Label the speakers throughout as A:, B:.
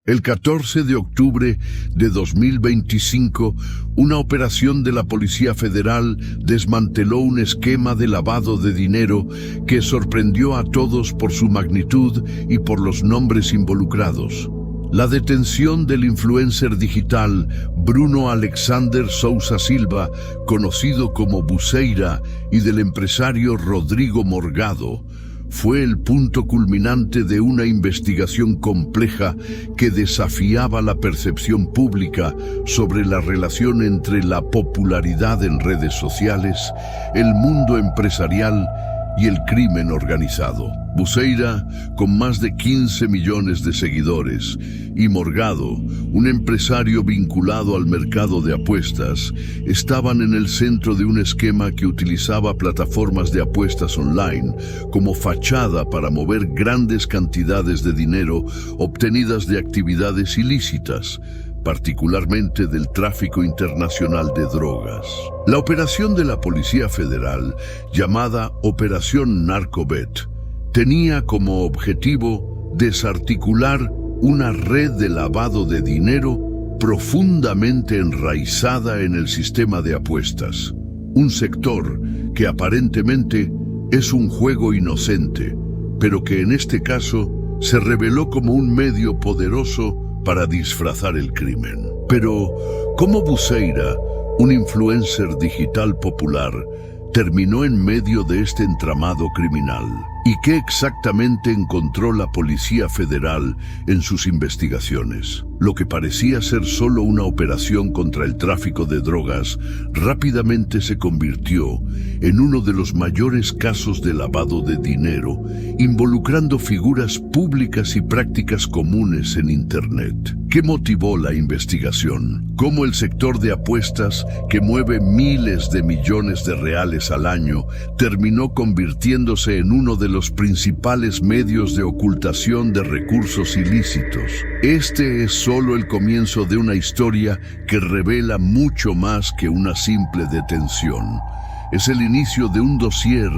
A: El 14 de octubre de 2025, una operación de la Policía Federal desmanteló un esquema de lavado de dinero que sorprendió a todos por su magnitud y por los nombres involucrados. La detención del influencer digital Bruno Alexander Sousa Silva, conocido como Buceira, y del empresario Rodrigo Morgado, fue el punto culminante de una investigación compleja que desafiaba la percepción pública sobre la relación entre la popularidad en redes sociales, el mundo empresarial y el crimen organizado. Buceira, con más de 15 millones de seguidores, y Morgado, un empresario vinculado al mercado de apuestas, estaban en el centro de un esquema que utilizaba plataformas de apuestas online como fachada para mover grandes cantidades de dinero obtenidas de actividades ilícitas, particularmente del tráfico internacional de drogas. La operación de la Policía Federal, llamada Operación Narcobet, tenía como objetivo desarticular una red de lavado de dinero profundamente enraizada en el sistema de apuestas, un sector que aparentemente es un juego inocente, pero que en este caso se reveló como un medio poderoso para disfrazar el crimen. Pero, ¿cómo Buceira, un influencer digital popular, terminó en medio de este entramado criminal? ¿Y qué exactamente encontró la Policía Federal en sus investigaciones? Lo que parecía ser solo una operación contra el tráfico de drogas rápidamente se convirtió en uno de los mayores casos de lavado de dinero, involucrando figuras públicas y prácticas comunes en Internet. ¿Qué motivó la investigación? ¿Cómo el sector de apuestas, que mueve miles de millones de reales al año, terminó convirtiéndose en uno de los principales medios de ocultación de recursos ilícitos? Este es solo el comienzo de una historia que revela mucho más que una simple detención. Es el inicio de un dossier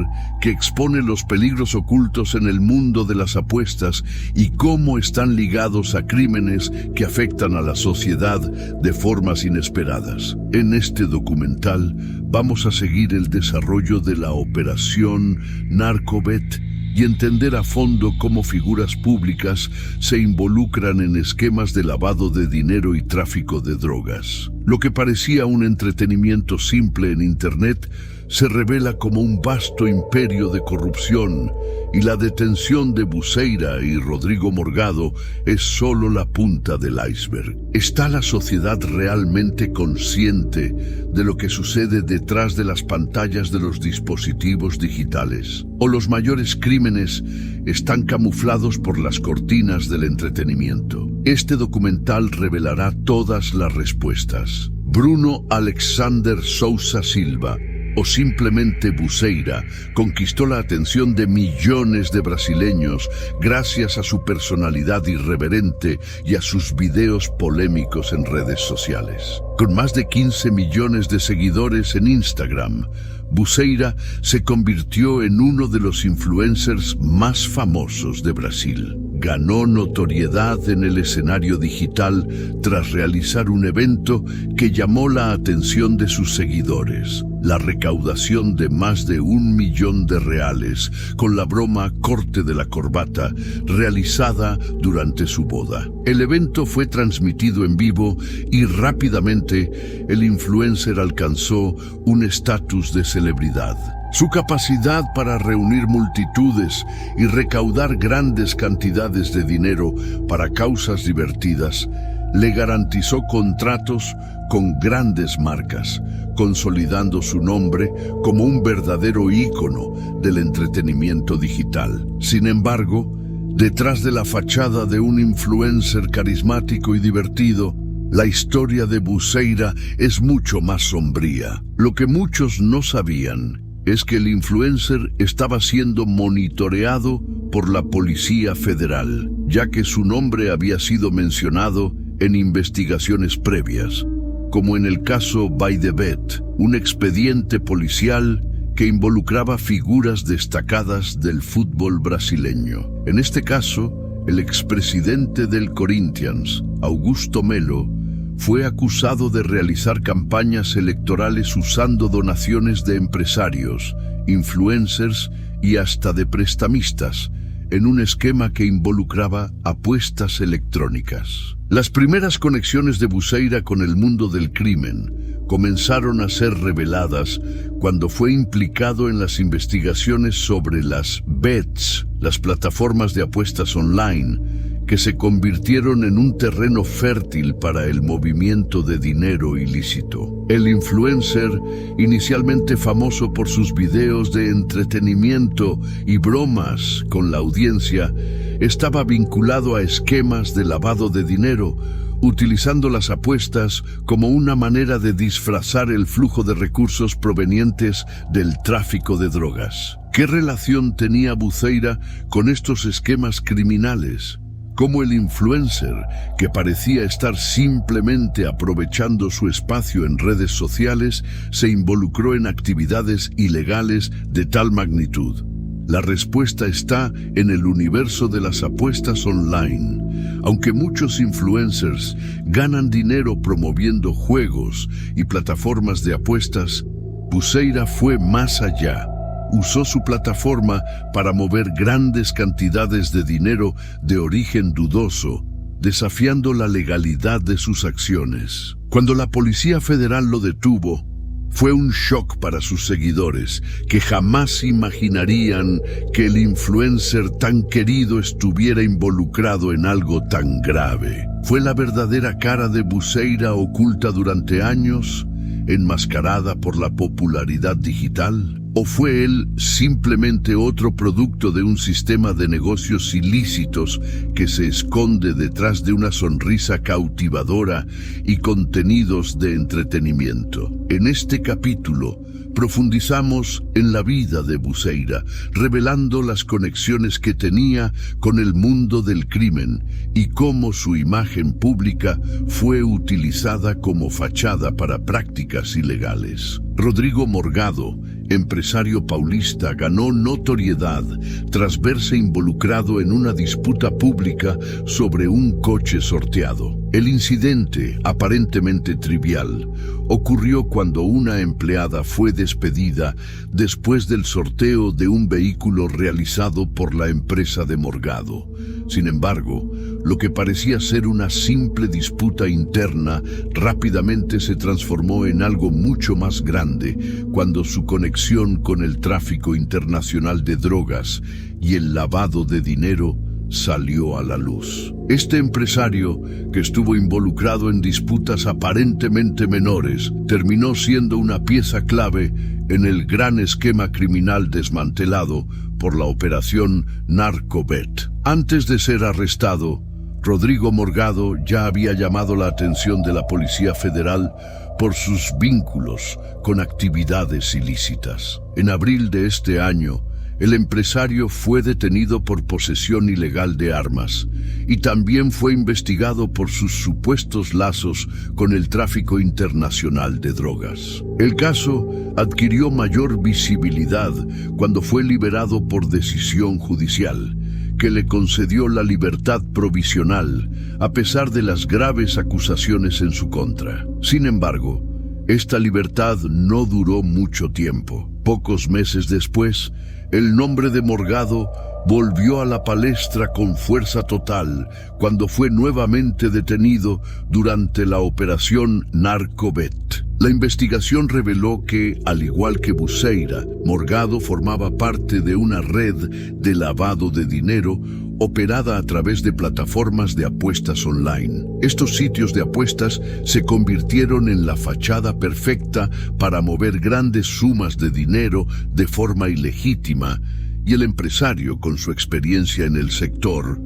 A: que expone los peligros ocultos en el mundo de las apuestas y cómo están ligados a crímenes que afectan a la sociedad de formas inesperadas. En este documental vamos a seguir el desarrollo de la operación Narcobet y entender a fondo cómo figuras públicas se involucran en esquemas de lavado de dinero y tráfico de drogas. Lo que parecía un entretenimiento simple en Internet se revela como un vasto imperio de corrupción, y la detención de Buceira y Rodrigo Morgado es solo la punta del iceberg. ¿Está la sociedad realmente consciente de lo que sucede detrás de las pantallas de los dispositivos digitales? ¿O los mayores crímenes están camuflados por las cortinas del entretenimiento? Este documental revelará todas las respuestas. Bruno Alexander Sousa Silva, o simplemente Buceira, conquistó la atención de millones de brasileños gracias a su personalidad irreverente y a sus videos polémicos en redes sociales. Con más de 15 millones de seguidores en Instagram, Buceira se convirtió en uno de los influencers más famosos de Brasil. Ganó notoriedad en el escenario digital tras realizar un evento que llamó la atención de sus seguidores: la recaudación de más de 1 millón de reales con la broma corte de la corbata realizada durante su boda. El evento fue transmitido en vivo y rápidamente el influencer alcanzó un estatus de celebridad. Su capacidad para reunir multitudes y recaudar grandes cantidades de dinero para causas divertidas le garantizó contratos con grandes marcas, consolidando su nombre como un verdadero ícono del entretenimiento digital. Sin embargo, detrás de la fachada de un influencer carismático y divertido, la historia de Buceira es mucho más sombría. Lo que muchos no sabían es que el influencer estaba siendo monitoreado por la Policía Federal, ya que su nombre había sido mencionado en investigaciones previas, como en el caso By the Bet, un expediente policial que involucraba figuras destacadas del fútbol brasileño. En este caso, el expresidente del Corinthians, Augusto Melo, fue acusado de realizar campañas electorales usando donaciones de empresarios, influencers y hasta de prestamistas, en un esquema que involucraba apuestas electrónicas. Las primeras conexiones de Buceira con el mundo del crimen comenzaron a ser reveladas cuando fue implicado en las investigaciones sobre las bets, las plataformas de apuestas online, que se convirtieron en un terreno fértil para el movimiento de dinero ilícito. El influencer, inicialmente famoso por sus videos de entretenimiento y bromas con la audiencia, estaba vinculado a esquemas de lavado de dinero, utilizando las apuestas como una manera de disfrazar el flujo de recursos provenientes del tráfico de drogas. ¿Qué relación tenía Buceira con estos esquemas criminales? Cómo el influencer, que parecía estar simplemente aprovechando su espacio en redes sociales, se involucró en actividades ilegales de tal magnitud. La respuesta está en el universo de las apuestas online. Aunque muchos influencers ganan dinero promoviendo juegos y plataformas de apuestas, Buceira fue más allá. Usó su plataforma para mover grandes cantidades de dinero de origen dudoso, desafiando la legalidad de sus acciones. Cuando la Policía Federal lo detuvo, fue un shock para sus seguidores, que jamás imaginarían que el influencer tan querido estuviera involucrado en algo tan grave. ¿Fue la verdadera cara de Buceira oculta durante años, enmascarada por la popularidad digital? ¿O fue él simplemente otro producto de un sistema de negocios ilícitos que se esconde detrás de una sonrisa cautivadora y contenidos de entretenimiento? En este capítulo profundizamos en la vida de Buceira, revelando las conexiones que tenía con el mundo del crimen y cómo su imagen pública fue utilizada como fachada para prácticas ilegales. Rodrigo Morgado, empresario paulista, ganó notoriedad tras verse involucrado en una disputa pública sobre un coche sorteado. El incidente, aparentemente trivial, ocurrió cuando una empleada fue despedida después del sorteo de un vehículo realizado por la empresa de Morgado. Sin embargo, lo que parecía ser una simple disputa interna rápidamente se transformó en algo mucho más grande cuando su conexión con el tráfico internacional de drogas y el lavado de dinero salió a la luz. Este empresario, que estuvo involucrado en disputas aparentemente menores, terminó siendo una pieza clave en el gran esquema criminal desmantelado por la operación Narcobet. Antes de ser arrestado, Rodrigo Morgado ya había llamado la atención de la Policía Federal por sus vínculos con actividades ilícitas. En abril de este año, el empresario fue detenido por posesión ilegal de armas y también fue investigado por sus supuestos lazos con el tráfico internacional de drogas. El caso adquirió mayor visibilidad cuando fue liberado por decisión judicial, que le concedió la libertad provisional a pesar de las graves acusaciones en su contra. Sin embargo, esta libertad no duró mucho tiempo. Pocos meses después, el nombre de Morgado volvió a la palestra con fuerza total cuando fue nuevamente detenido durante la operación Narcobet. La investigación reveló que, al igual que Buceira, Morgado formaba parte de una red de lavado de dinero operada a través de plataformas de apuestas online. Estos sitios de apuestas se convirtieron en la fachada perfecta para mover grandes sumas de dinero de forma ilegítima, y el empresario, con su experiencia en el sector,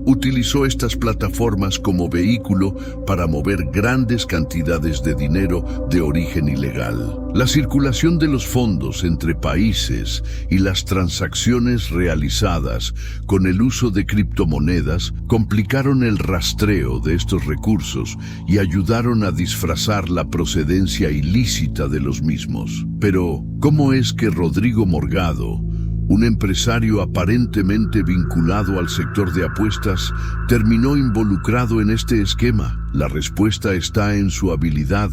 A: utilizó estas plataformas como vehículo para mover grandes cantidades de dinero de origen ilegal. La circulación de los fondos entre países y las transacciones realizadas con el uso de criptomonedas complicaron el rastreo de estos recursos y ayudaron a disfrazar la procedencia ilícita de los mismos. Pero, ¿cómo es que Rodrigo Morgado, un empresario aparentemente vinculado al sector de apuestas, terminó involucrado en este esquema? La respuesta está en su habilidad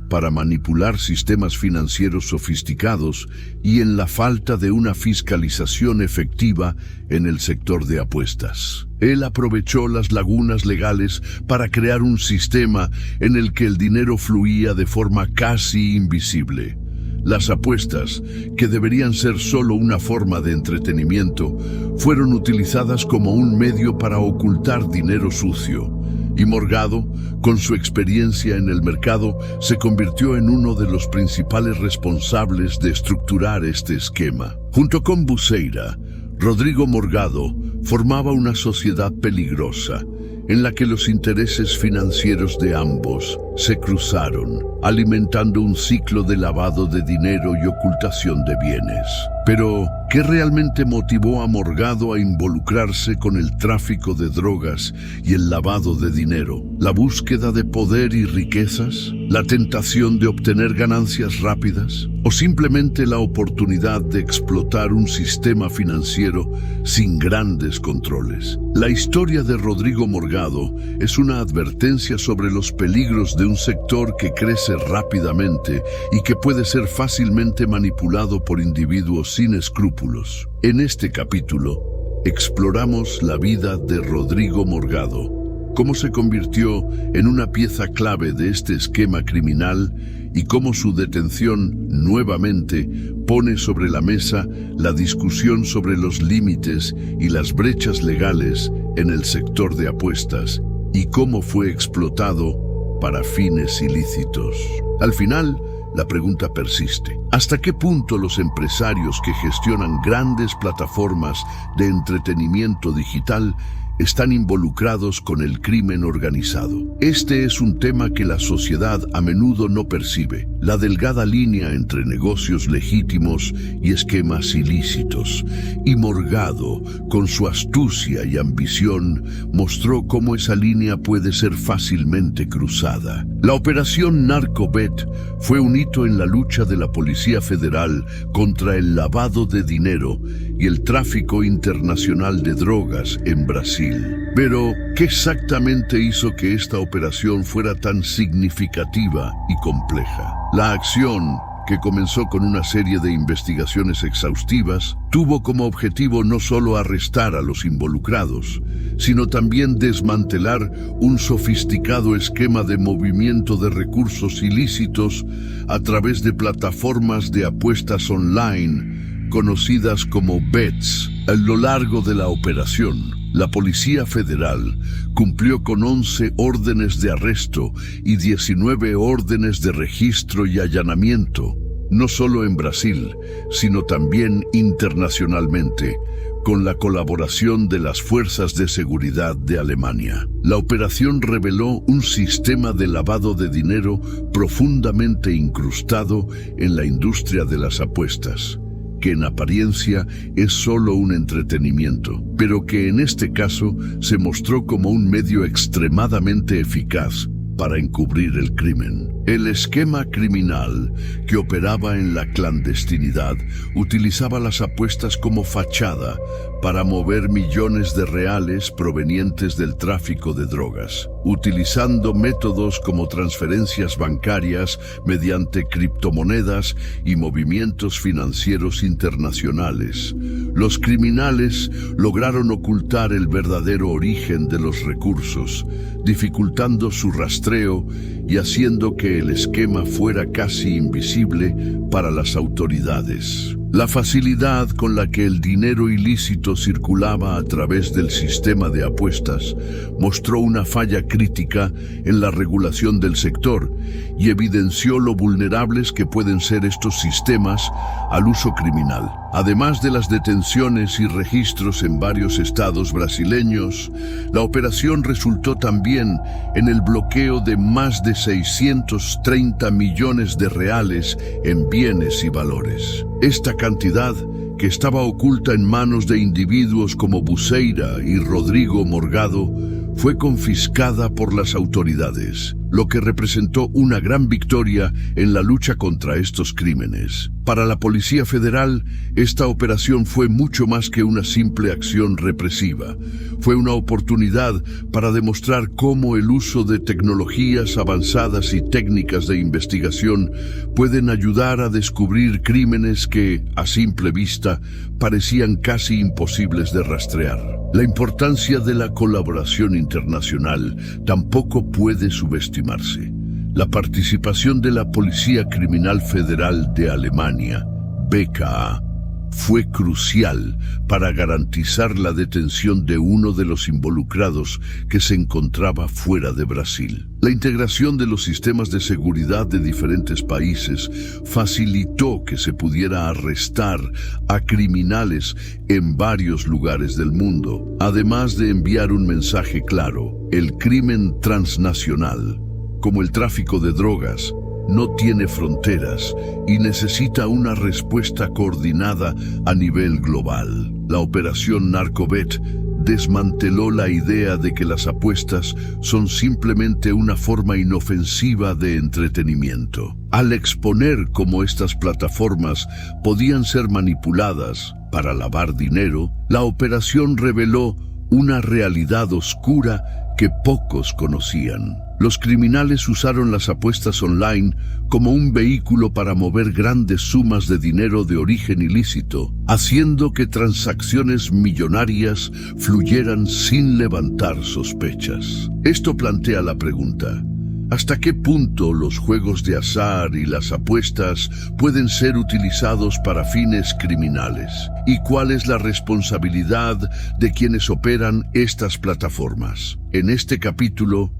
A: para manipular sistemas financieros sofisticados y en la falta de una fiscalización efectiva en el sector de apuestas. Él aprovechó las lagunas legales para crear un sistema en el que el dinero fluía de forma casi invisible. Las apuestas, que deberían ser solo una forma de entretenimiento, fueron utilizadas como un medio para ocultar dinero sucio. Y Morgado, con su experiencia en el mercado, se convirtió en uno de los principales responsables de estructurar este esquema. Junto con Buceira, Rodrigo Morgado formaba una sociedad peligrosa, en la que los intereses financieros de ambos se cruzaron, alimentando un ciclo de lavado de dinero y ocultación de bienes. Pero, ¿qué realmente motivó a Morgado a involucrarse con el tráfico de drogas y el lavado de dinero? ¿La búsqueda de poder y riquezas? ¿La tentación de obtener ganancias rápidas? ¿O simplemente la oportunidad de explotar un sistema financiero sin grandes controles? La historia de Rodrigo Morgado es una advertencia sobre los peligros de un sector que crece rápidamente y que puede ser fácilmente manipulado por individuos sin escrúpulos. En este capítulo, exploramos la vida de Rodrigo Morgado, cómo se convirtió en una pieza clave de este esquema criminal y cómo su detención nuevamente pone sobre la mesa la discusión sobre los límites y las brechas legales en el sector de apuestas y cómo fue explotado para fines ilícitos. Al final, la pregunta persiste. ¿Hasta qué punto los empresarios que gestionan grandes plataformas de entretenimiento digital están involucrados con el crimen organizado? Este es un tema que la sociedad a menudo no percibe, la delgada línea entre negocios legítimos y esquemas ilícitos. Y Morgado, con su astucia y ambición, mostró cómo esa línea puede ser fácilmente cruzada. La operación NarcoBet fue un hito en la lucha de la Policía Federal contra el lavado de dinero y el tráfico internacional de drogas en Brasil. Pero, ¿qué exactamente hizo que esta operación fuera tan significativa y compleja? La acción, que comenzó con una serie de investigaciones exhaustivas, tuvo como objetivo no solo arrestar a los involucrados, sino también desmantelar un sofisticado esquema de movimiento de recursos ilícitos a través de plataformas de apuestas online, conocidas como bets. A lo largo de la operación, la Policía Federal cumplió con 11 órdenes de arresto y 19 órdenes de registro y allanamiento, no solo en Brasil, sino también internacionalmente, con la colaboración de las fuerzas de seguridad de Alemania. La operación reveló un sistema de lavado de dinero profundamente incrustado en la industria de las apuestas, que en apariencia es solo un entretenimiento, pero que en este caso se mostró como un medio extremadamente eficaz para encubrir el crimen. El esquema criminal, que operaba en la clandestinidad, utilizaba las apuestas como fachada para mover millones de reales provenientes del tráfico de drogas, utilizando métodos como transferencias bancarias mediante criptomonedas y movimientos financieros internacionales. Los criminales lograron ocultar el verdadero origen de los recursos, dificultando su rastreo y haciendo que el esquema fuera casi invisible para las autoridades. La facilidad con la que el dinero ilícito circulaba a través del sistema de apuestas mostró una falla crítica en la regulación del sector y evidenció lo vulnerables que pueden ser estos sistemas al uso criminal. Además de las detenciones y registros en varios estados brasileños, la operación resultó también en el bloqueo de más de 630 millones de reales en bienes y valores. Esta cantidad, que estaba oculta en manos de individuos como Buceira y Rodrigo Morgado, fue confiscada por las autoridades. lo que representó una gran victoria en la lucha contra estos crímenes. Para la Policía Federal, esta operación fue mucho más que una simple acción represiva. Fue una oportunidad para demostrar cómo el uso de tecnologías avanzadas y técnicas de investigación pueden ayudar a descubrir crímenes que, a simple vista, parecían casi imposibles de rastrear. La importancia de la colaboración internacional tampoco puede subestimarse. La participación de la Policía Criminal Federal de Alemania, BKA, fue crucial para garantizar la detención de uno de los involucrados que se encontraba fuera de Brasil. La integración de los sistemas de seguridad de diferentes países facilitó que se pudiera arrestar a criminales en varios lugares del mundo, además de enviar un mensaje claro: el crimen transnacional, como el tráfico de drogas, no tiene fronteras y necesita una respuesta coordinada a nivel global. La operación Narcobet desmanteló la idea de que las apuestas son simplemente una forma inofensiva de entretenimiento. Al exponer cómo estas plataformas podían ser manipuladas para lavar dinero, la operación reveló una realidad oscura que pocos conocían. Los criminales usaron las apuestas online como un vehículo para mover grandes sumas de dinero de origen ilícito, haciendo que transacciones millonarias fluyeran sin levantar sospechas. Esto plantea la pregunta: ¿hasta qué punto los juegos de azar y las apuestas pueden ser utilizados para fines criminales? ¿Y cuál es la responsabilidad de quienes operan estas plataformas? En este capítulo,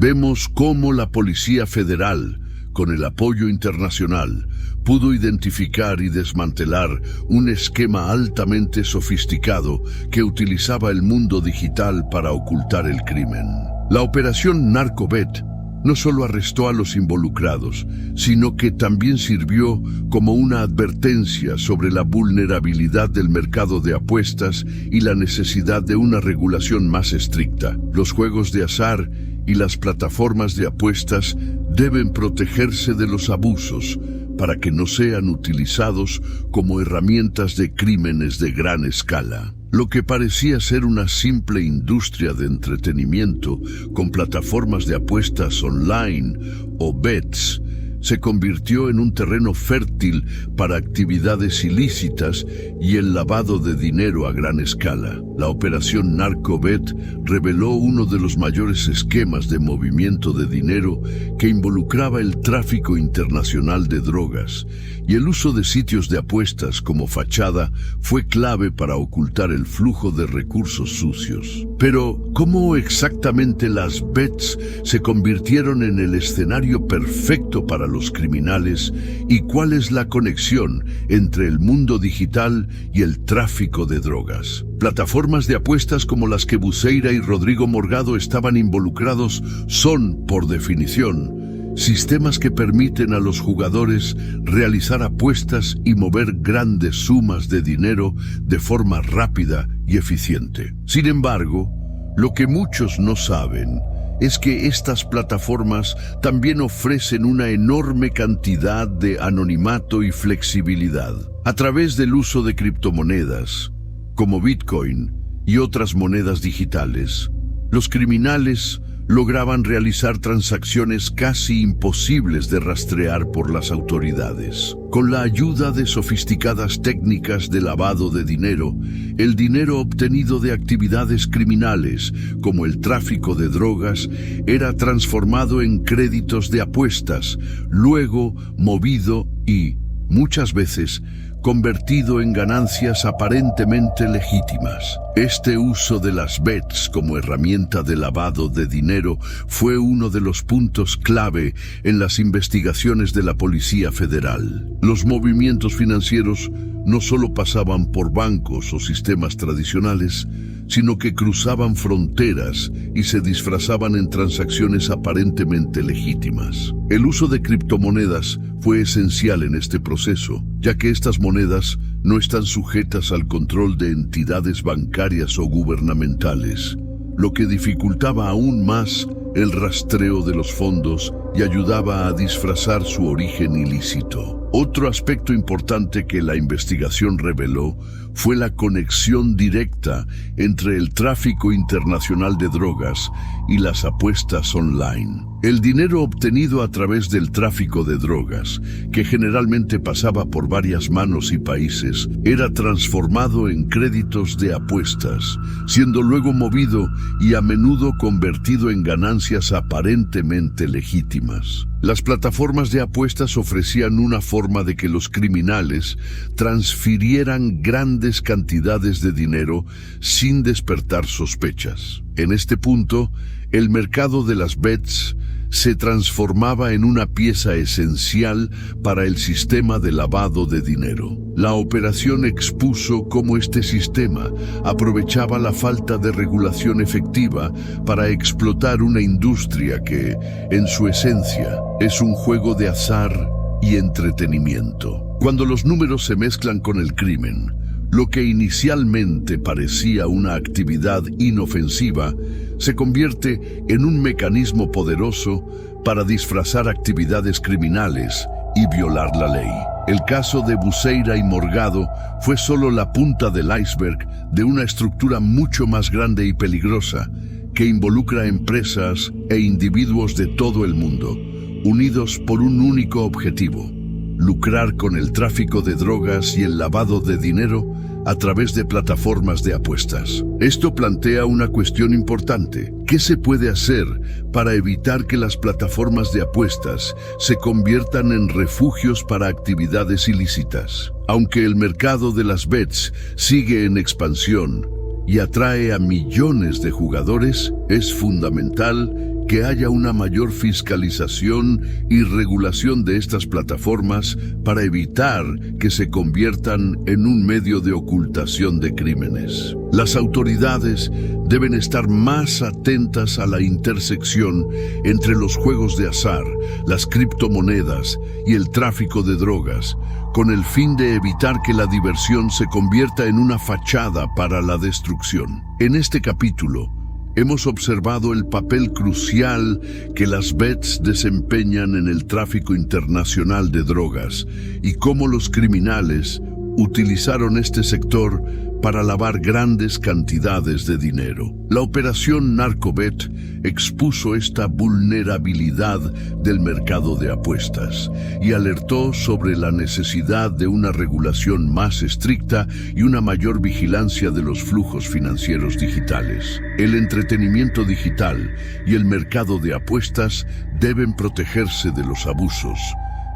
A: vemos cómo la Policía Federal, con el apoyo internacional, pudo identificar y desmantelar un esquema altamente sofisticado que utilizaba el mundo digital para ocultar el crimen. La operación Narcobet no solo arrestó a los involucrados, sino que también sirvió como una advertencia sobre la vulnerabilidad del mercado de apuestas y la necesidad de una regulación más estricta. Los juegos de azar y las plataformas de apuestas deben protegerse de los abusos para que no sean utilizados como herramientas de crímenes de gran escala. Lo que parecía ser una simple industria de entretenimiento con plataformas de apuestas online o bets se convirtió en un terreno fértil para actividades ilícitas y el lavado de dinero a gran escala. La operación Narcobet reveló uno de los mayores esquemas de movimiento de dinero que involucraba el tráfico internacional de drogas, y el uso de sitios de apuestas como fachada fue clave para ocultar el flujo de recursos sucios. Pero, ¿cómo exactamente las bets se convirtieron en el escenario perfecto para los criminales, y cuál es la conexión entre el mundo digital y el tráfico de drogas? Plataformas de apuestas como las que Buceira y Rodrigo Morgado estaban involucrados son, por definición, sistemas que permiten a los jugadores realizar apuestas y mover grandes sumas de dinero de forma rápida y eficiente. Sin embargo, lo que muchos no saben es que estas plataformas también ofrecen una enorme cantidad de anonimato y flexibilidad. A través del uso de criptomonedas, como Bitcoin y otras monedas digitales, los criminales lograban realizar transacciones casi imposibles de rastrear por las autoridades. Con la ayuda de sofisticadas técnicas de lavado de dinero, el dinero obtenido de actividades criminales, como el tráfico de drogas, era transformado en créditos de apuestas, luego movido y, muchas veces, convertido en ganancias aparentemente legítimas. Este uso de las bets como herramienta de lavado de dinero fue uno de los puntos clave en las investigaciones de la Policía Federal. Los movimientos financieros no solo pasaban por bancos o sistemas tradicionales, sino que cruzaban fronteras y se disfrazaban en transacciones aparentemente legítimas. El uso de criptomonedas fue esencial en este proceso, ya que estas monedas no están sujetas al control de entidades bancarias o gubernamentales, lo que dificultaba aún más el rastreo de los fondos y ayudaba a disfrazar su origen ilícito. Otro aspecto importante que la investigación reveló fue la conexión directa entre el tráfico internacional de drogas y las apuestas online. El dinero obtenido a través del tráfico de drogas, que generalmente pasaba por varias manos y países, era transformado en créditos de apuestas, siendo luego movido y a menudo convertido en ganancias aparentemente legítimas. Las plataformas de apuestas ofrecían una forma de que los criminales transfirieran grandes cantidades de dinero sin despertar sospechas. En este punto, el mercado de las bets se transformaba en una pieza esencial para el sistema de lavado de dinero. La operación expuso cómo este sistema aprovechaba la falta de regulación efectiva para explotar una industria que, en su esencia, es un juego de azar y entretenimiento. Cuando los números se mezclan con el crimen, lo que inicialmente parecía una actividad inofensiva se convierte en un mecanismo poderoso para disfrazar actividades criminales y violar la ley. El caso de Buceira y Morgado fue solo la punta del iceberg de una estructura mucho más grande y peligrosa que involucra empresas e individuos de todo el mundo, unidos por un único objetivo: lucrar con el tráfico de drogas y el lavado de dinero a través de plataformas de apuestas. Esto plantea una cuestión importante. ¿Qué se puede hacer para evitar que las plataformas de apuestas se conviertan en refugios para actividades ilícitas? Aunque el mercado de las bets sigue en expansión y atrae a millones de jugadores, es fundamental que haya una mayor fiscalización y regulación de estas plataformas para evitar que se conviertan en un medio de ocultación de crímenes. Las autoridades deben estar más atentas a la intersección entre los juegos de azar, las criptomonedas y el tráfico de drogas, con el fin de evitar que la diversión se convierta en una fachada para la destrucción. En este capítulo, hemos observado el papel crucial que las bets desempeñan en el tráfico internacional de drogas y cómo los criminales utilizaron este sector para lavar grandes cantidades de dinero. La operación Narcobet expuso esta vulnerabilidad del mercado de apuestas y alertó sobre la necesidad de una regulación más estricta y una mayor vigilancia de los flujos financieros digitales. El entretenimiento digital y el mercado de apuestas deben protegerse de los abusos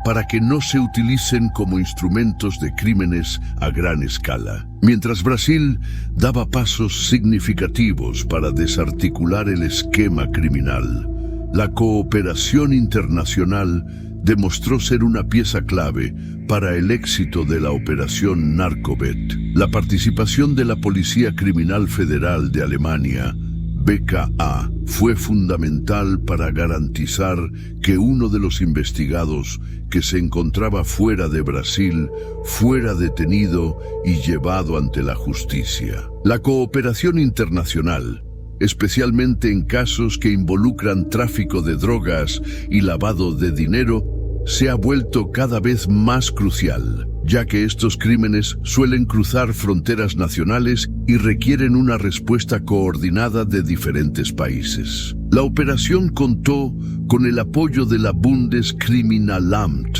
A: para que no se utilicen como instrumentos de crímenes a gran escala. Mientras Brasil daba pasos significativos para desarticular el esquema criminal, la cooperación internacional demostró ser una pieza clave para el éxito de la operación Narcobet. La participación de la Policía Criminal Federal de Alemania, BKA, fue fundamental para garantizar que uno de los investigados que se encontraba fuera de Brasil fuera detenido y llevado ante la justicia. La cooperación internacional, especialmente en casos que involucran tráfico de drogas y lavado de dinero, se ha vuelto cada vez más crucial, ya que estos crímenes suelen cruzar fronteras nacionales y requieren una respuesta coordinada de diferentes países. La operación contó con el apoyo de la Bundeskriminalamt,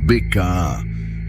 A: BKA,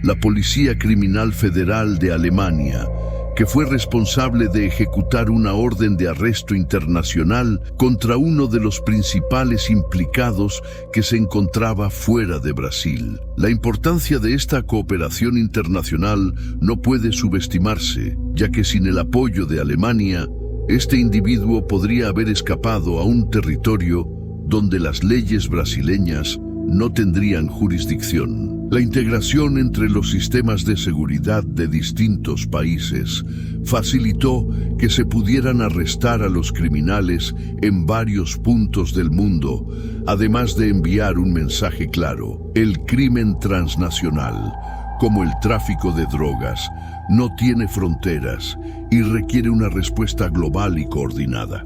A: la Policía Criminal Federal de Alemania, que fue responsable de ejecutar una orden de arresto internacional contra uno de los principales implicados que se encontraba fuera de Brasil. La importancia de esta cooperación internacional no puede subestimarse, ya que sin el apoyo de Alemania, este individuo podría haber escapado a un territorio donde las leyes brasileñas no tendrían jurisdicción. La integración entre los sistemas de seguridad de distintos países facilitó que se pudieran arrestar a los criminales en varios puntos del mundo, además de enviar un mensaje claro: el crimen transnacional, como el tráfico de drogas, no tiene fronteras y requiere una respuesta global y coordinada.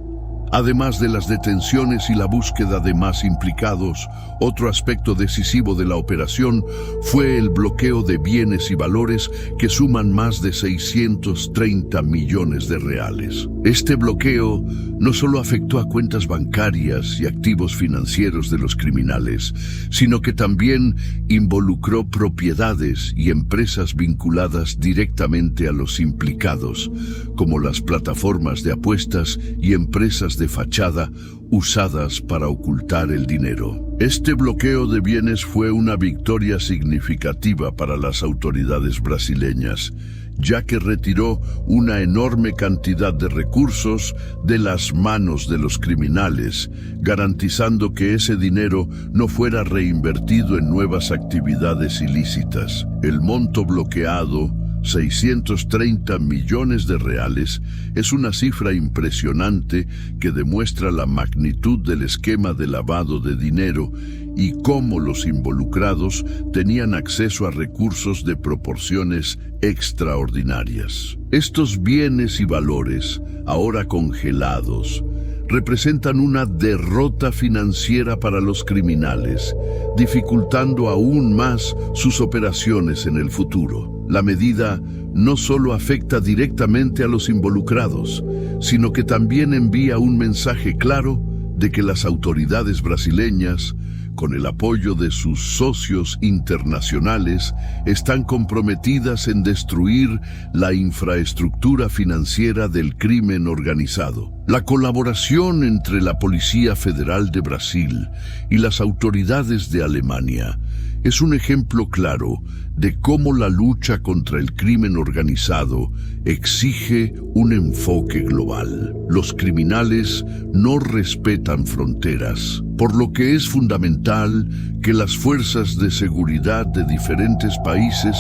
A: Además de las detenciones y la búsqueda de más implicados, otro aspecto decisivo de la operación fue el bloqueo de bienes y valores que suman más de 630 millones de reales. Este bloqueo no solo afectó a cuentas bancarias y activos financieros de los criminales, sino que también involucró propiedades y empresas vinculadas directamente a los implicados, como las plataformas de apuestas y empresas de fachada usadas para ocultar el dinero. Este bloqueo de bienes fue una victoria significativa para las autoridades brasileñas, ya que retiró una enorme cantidad de recursos de las manos de los criminales, garantizando que ese dinero no fuera reinvertido en nuevas actividades ilícitas. El monto bloqueado, 630 millones de reales, es una cifra impresionante que demuestra la magnitud del esquema de lavado de dinero y cómo los involucrados tenían acceso a recursos de proporciones extraordinarias. Estos bienes y valores, ahora congelados, representan una derrota financiera para los criminales, dificultando aún más sus operaciones en el futuro. La medida no solo afecta directamente a los involucrados, sino que también envía un mensaje claro de que las autoridades brasileñas, con el apoyo de sus socios internacionales, están comprometidas en destruir la infraestructura financiera del crimen organizado. La colaboración entre la Policía Federal de Brasil y las autoridades de Alemania es un ejemplo claro de cómo la lucha contra el crimen organizado exige un enfoque global. Los criminales no respetan fronteras, por lo que es fundamental que las fuerzas de seguridad de diferentes países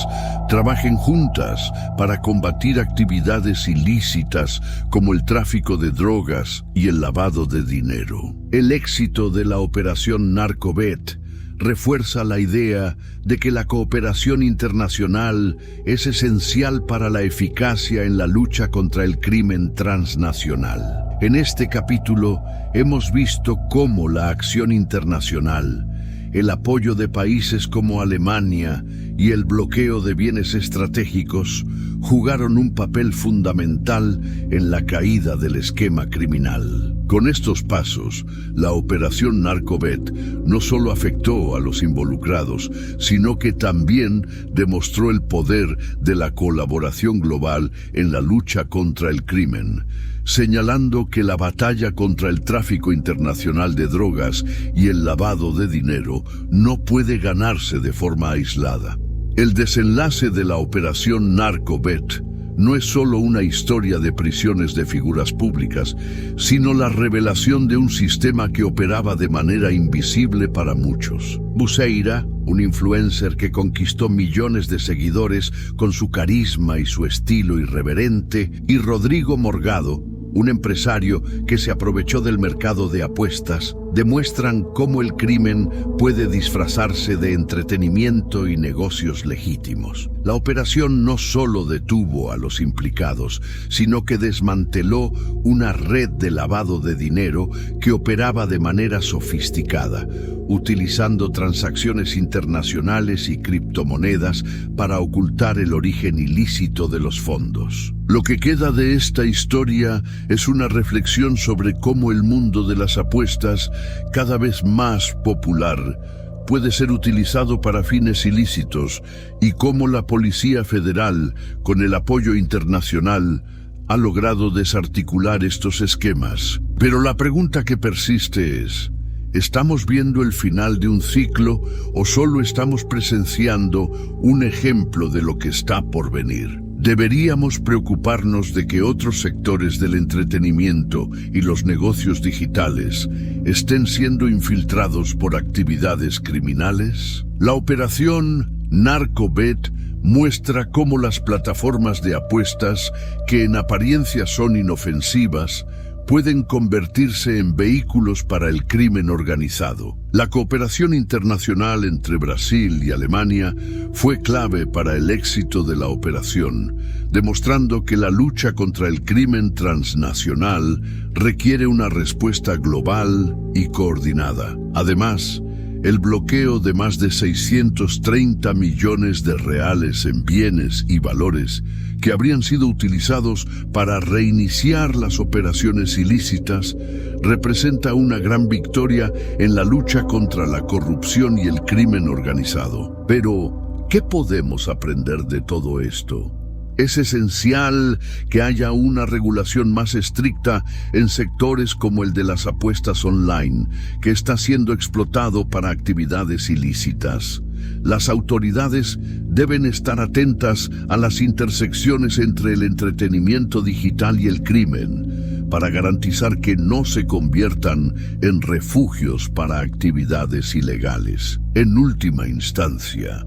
A: trabajen juntas para combatir actividades ilícitas como el tráfico de drogas y el lavado de dinero. El éxito de la operación Narcovet refuerza la idea de que la cooperación internacional es esencial para la eficacia en la lucha contra el crimen transnacional. En este capítulo hemos visto cómo la acción internacional, el apoyo de países como Alemania y el bloqueo de bienes estratégicos jugaron un papel fundamental en la caída del esquema criminal. Con estos pasos, la operación Narcovet no solo afectó a los involucrados, sino que también demostró el poder de la colaboración global en la lucha contra el crimen, señalando que la batalla contra el tráfico internacional de drogas y el lavado de dinero no puede ganarse de forma aislada. El desenlace de la operación Narcovet no es solo una historia de prisiones de figuras públicas, sino la revelación de un sistema que operaba de manera invisible para muchos. Buceira, un influencer que conquistó millones de seguidores con su carisma y su estilo irreverente, y Rodrigo Morgado, un empresario que se aprovechó del mercado de apuestas, demuestran cómo el crimen puede disfrazarse de entretenimiento y negocios legítimos. La operación no solo detuvo a los implicados, sino que desmanteló una red de lavado de dinero que operaba de manera sofisticada, utilizando transacciones internacionales y criptomonedas para ocultar el origen ilícito de los fondos. Lo que queda de esta historia es una reflexión sobre cómo el mundo de las apuestas, cada vez más popular, puede ser utilizado para fines ilícitos y cómo la Policía Federal, con el apoyo internacional, ha logrado desarticular estos esquemas. Pero la pregunta que persiste es: ¿estamos viendo el final de un ciclo o solo estamos presenciando un ejemplo de lo que está por venir? Deberíamos preocuparnos de que otros sectores del entretenimiento y los negocios digitales estén siendo infiltrados por actividades criminales. La operación Narcovet muestra cómo las plataformas de apuestas, que en apariencia son inofensivas, pueden convertirse en vehículos para el crimen organizado. La cooperación internacional entre Brasil y Alemania fue clave para el éxito de la operación, demostrando que la lucha contra el crimen transnacional requiere una respuesta global y coordinada. Además, el bloqueo de más de 630 millones de reales en bienes y valores que habrían sido utilizados para reiniciar las operaciones ilícitas representa una gran victoria en la lucha contra la corrupción y el crimen organizado. Pero, ¿qué podemos aprender de todo esto? Es esencial que haya una regulación más estricta en sectores como el de las apuestas online, que está siendo explotado para actividades ilícitas. Las autoridades deben estar atentas a las intersecciones entre el entretenimiento digital y el crimen, para garantizar que no se conviertan en refugios para actividades ilegales. En última instancia,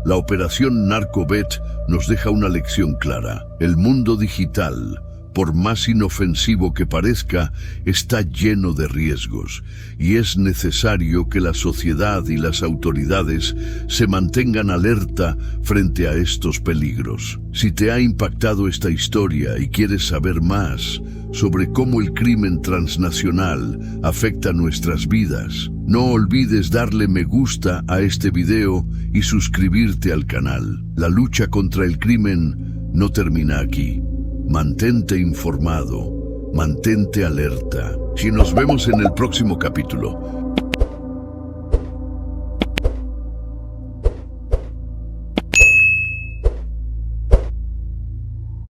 A: la operación NarcoVet nos deja una lección clara. El mundo digital, por más inofensivo que parezca, está lleno de riesgos y es necesario que la sociedad y las autoridades se mantengan alerta frente a estos peligros. Si te ha impactado esta historia y quieres saber más sobre cómo el crimen transnacional afecta nuestras vidas, no olvides darle me gusta a este video y suscribirte al canal. La lucha contra el crimen no termina aquí. Mantente informado, mantente alerta. Y nos vemos en el próximo capítulo.